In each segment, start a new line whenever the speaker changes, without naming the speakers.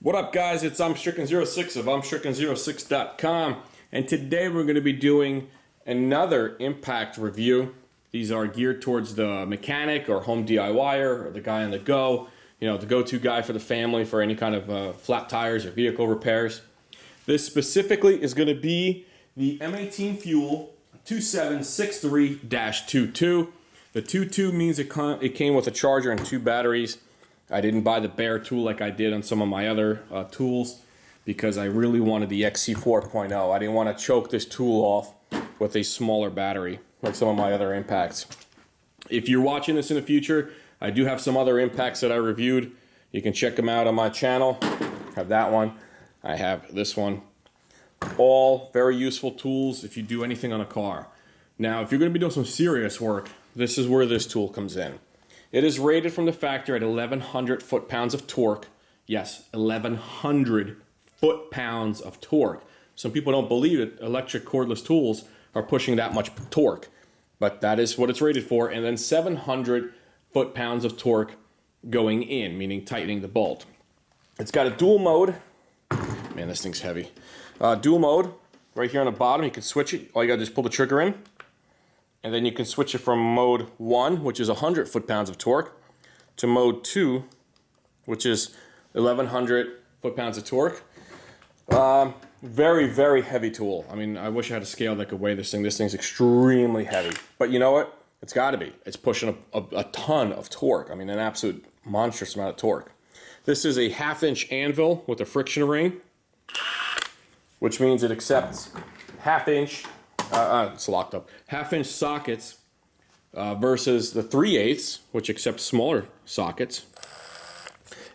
What up, guys? It's I'm Stricken06 of I'mStricken06.com, and today we're going to be doing another impact review. These are geared towards the mechanic or home DIYer or the guy on the go, you know, the go-to guy for the family for any kind of flat tires or vehicle repairs. This specifically is going to be the M18 Fuel 2763-22. The 22 means it came with a charger and 2 batteries. I didn't buy the bare tool like I did on some of my other tools because I really wanted the XC 4.0. I didn't want to choke this tool off with a smaller battery like some of my other impacts. If you're watching this in the future, I do have some other impacts that I reviewed. You can check them out on my channel. I have that one. I have this one. All very useful tools if you do anything on a car. Now, if you're going to be doing some serious work, this is where this tool comes in. It is rated from the factory at 1,100 foot-pounds of torque. Yes, 1,100 foot-pounds of torque. Some people don't believe it. Electric cordless tools are pushing that much torque, but that is what it's rated for. And then 700 foot-pounds of torque going in, meaning tightening the bolt. It's got a dual mode. Man, this thing's heavy. Dual mode right here on the bottom. You can switch it. All you gotta do is pull the trigger in. And then you can switch it from mode 1, which is 100 foot-pounds of torque, to mode 2, which is 1,100 foot-pounds of torque. Very, very heavy tool. I mean, I wish I had a scale that could weigh this thing. This thing's extremely heavy. But you know what? It's got to be. It's pushing a ton of torque. I mean, an absolute monstrous amount of torque. This is a 1/2-inch anvil with a friction ring, which means it accepts 1/2-inch. It's locked up. 1/2-inch sockets versus the 3/8, which accepts smaller sockets.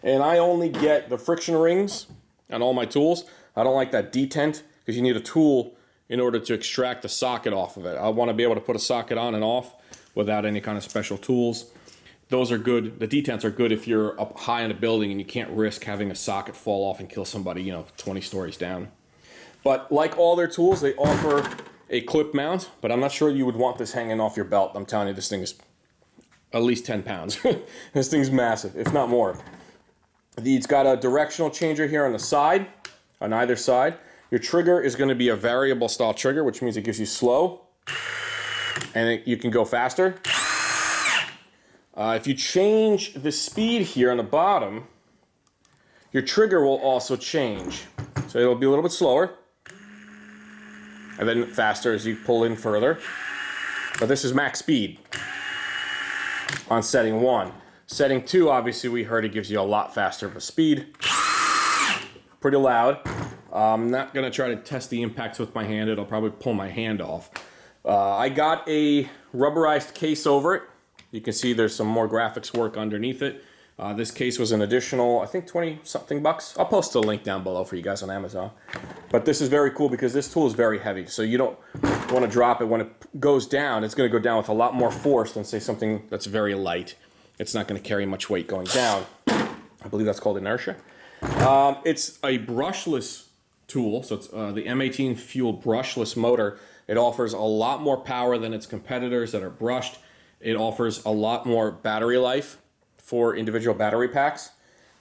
And I only get the friction rings on all my tools. I don't like that detent because you need a tool in order to extract the socket off of it. I want to be able to put a socket on and off without any kind of special tools. Those are good. The detents are good if you're up high in a building and you can't risk having a socket fall off and kill somebody, you know, 20 stories down. But like all their tools, they offer a clip mount, but I'm not sure you would want this hanging off your belt. I'm telling you, this thing is at least 10 pounds. This thing's massive, if not more. It's got a directional changer here on the side, on either side. Your trigger is going to be a variable style trigger, which means it gives you slow, and you can go faster. If you change the speed here on the bottom, your trigger will also change. So it'll be a little bit slower, and then faster as you pull in further. But this is max speed on setting 1. Setting 2, obviously, we heard it gives you a lot faster of a speed. Pretty loud. I'm not going to try to test the impacts with my hand. It'll probably pull my hand off. I got a rubberized case over it. You can see there's some more graphics work underneath it. This case was an additional, I think, 20-something bucks. I'll post a link down below for you guys on Amazon. But this is very cool because this tool is very heavy. So you don't want to drop it. When it goes down, it's going to go down with a lot more force than, say, something that's very light. It's not going to carry much weight going down. I believe that's called inertia. It's a brushless tool. So it's the M18 Fuel brushless motor. It offers a lot more power than its competitors that are brushed. It offers a lot more battery life for individual battery packs.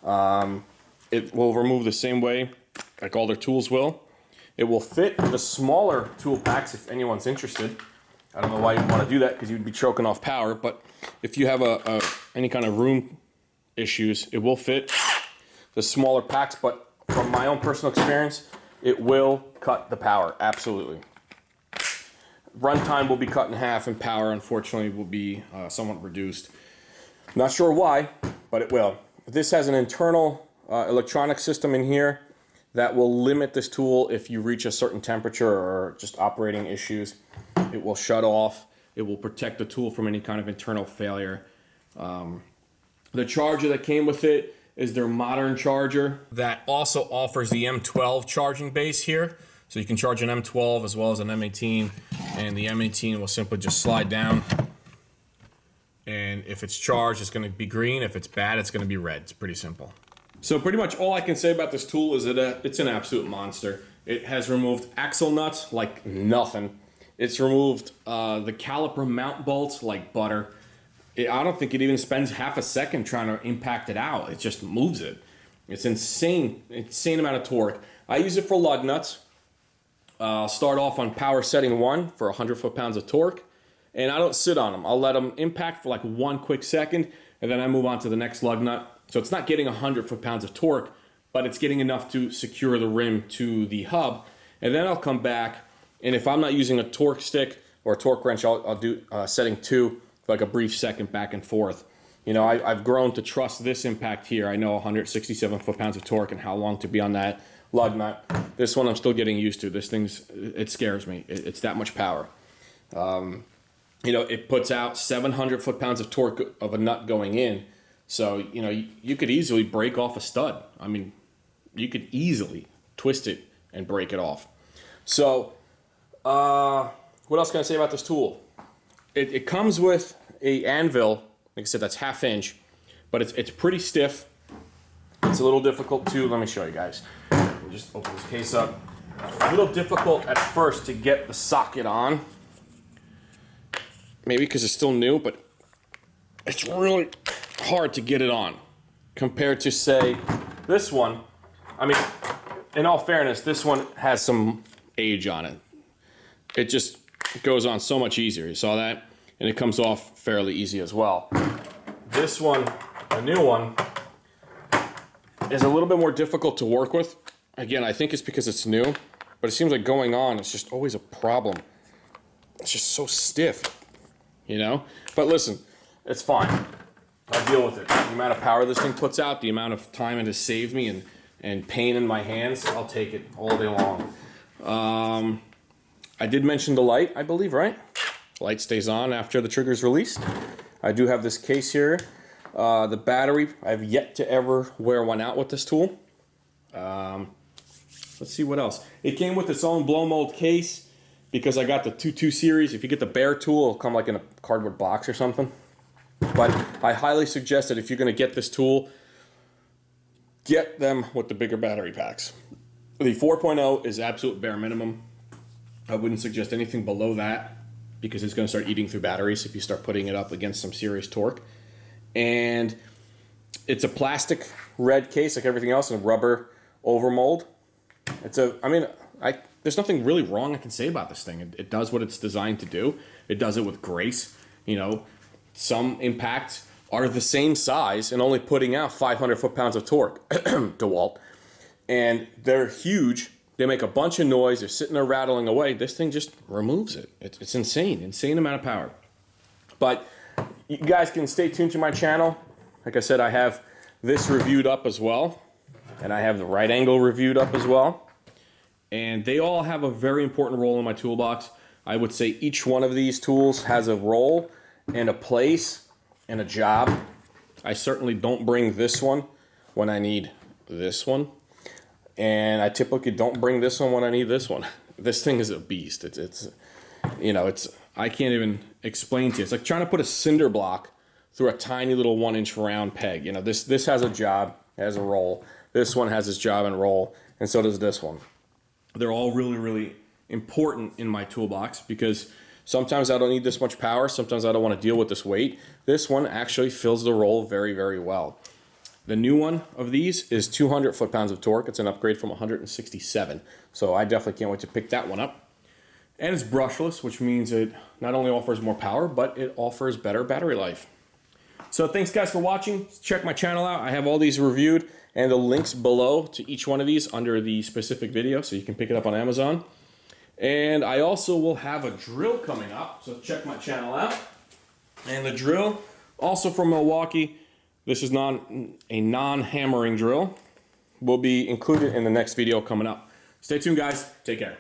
It will remove the same way like all their tools will. It will fit the smaller tool packs if anyone's interested. I don't know why you'd want to do that because you'd be choking off power, but if you have any kind of room issues, it will fit the smaller packs, but from my own personal experience, it will cut the power, absolutely. Runtime will be cut in half, and power, unfortunately, will be somewhat reduced. Not sure why, but it will. This has an internal electronic system in here that will limit this tool if you reach a certain temperature or just operating issues. It will shut off. It will protect the tool from any kind of internal failure. The charger that came with it is their modern charger that also offers the M12 charging base here. So you can charge an M12 as well as an M18, and the M18 will simply just slide down. And if it's charged, it's going to be green. If it's bad, it's going to be red. It's pretty simple. So pretty much all I can say about this tool is that it's an absolute monster. It has removed axle nuts like nothing. It's removed the caliper mount bolts like butter. I don't think it even spends half a second trying to impact it out. It just moves it. It's insane amount of torque. I use it for lug nuts. I'll start off on power setting 1 for 100 foot-pounds of torque, and I don't sit on them. I'll let them impact for like 1 quick second, and then I move on to the next lug nut. So it's not getting 100 foot-pounds of torque, but it's getting enough to secure the rim to the hub. And then I'll come back, and if I'm not using a torque stick or a torque wrench, I'll do setting 2 for like a brief second back and forth. You know, I've grown to trust this impact here. I know 167 foot-pounds of torque and how long to be on that lug nut. This one I'm still getting used to. This it scares me. It's that much power. You know, it puts out 700 foot-pounds of torque of a nut going in. So, you know, you could easily break off a stud. I mean, you could easily twist it and break it off. So, what else can I say about this tool? It comes with a anvil. Like I said, that's 1/2 inch, but it's pretty stiff. It's a little difficult to, let me show you guys. Let me just open this case up. A little difficult at first to get the socket on. Maybe because it's still new, but it's really hard to get it on compared to, say, this one. I mean, in all fairness, this one has some age on it. It just goes on so much easier. You saw that? And it comes off fairly easy as well. This one, the new one, is a little bit more difficult to work with. Again, I think it's because it's new, but it seems like going on, it's just always a problem. It's just so stiff, you know? But listen, it's fine. I deal with it. The amount of power this thing puts out, the amount of time it has saved me and pain in my hands, I'll take it all day long. I did mention the light, I believe, right? Light stays on after the trigger is released. I do have this case here. The battery, I've yet to ever wear one out with this tool. Let's see what else. It came with its own blow mold case because I got the 2.2 series. If you get the bare tool, it'll come like in a cardboard box or something. But I highly suggest that if you're going to get this tool, get them with the bigger battery packs. The 4.0 is absolute bare minimum. I wouldn't suggest anything below that because it's going to start eating through batteries if you start putting it up against some serious torque. And it's a plastic red case like everything else and a rubber overmold. There's nothing really wrong I can say about this thing. It does what it's designed to do. It does it with grace. You know, some impacts are the same size and only putting out 500 foot-pounds of torque, DeWalt. And they're huge. They make a bunch of noise. They're sitting there rattling away. This thing just removes it. It's insane amount of power. But you guys can stay tuned to my channel. Like I said, I have this reviewed up as well. And I have the right angle reviewed up as well. And they all have a very important role in my toolbox. I would say each one of these tools has a role and a place and a job. I certainly don't bring this one when I need this one. And I typically don't bring this one when I need this one. This thing is a beast. I can't even explain to you. It's like trying to put a cinder block through a tiny little 1-inch round peg. You know, this has a job, has a role. This one has its job and role, and so does this one. They're all really, really important in my toolbox because sometimes I don't need this much power. Sometimes I don't want to deal with this weight. This one actually fills the role very, very well. The new one of these is 200 foot-pounds of torque. It's an upgrade from 167. So I definitely can't wait to pick that one up. And it's brushless, which means it not only offers more power, but it offers better battery life. So thanks guys for watching. Check my channel out. I have all these reviewed and the links below to each one of these under the specific video so you can pick it up on Amazon. And I also will have a drill coming up, so check my channel out. And the drill, also from Milwaukee. This is a non-hammering drill. Will be included in the next video coming up. Stay tuned, guys. Take care.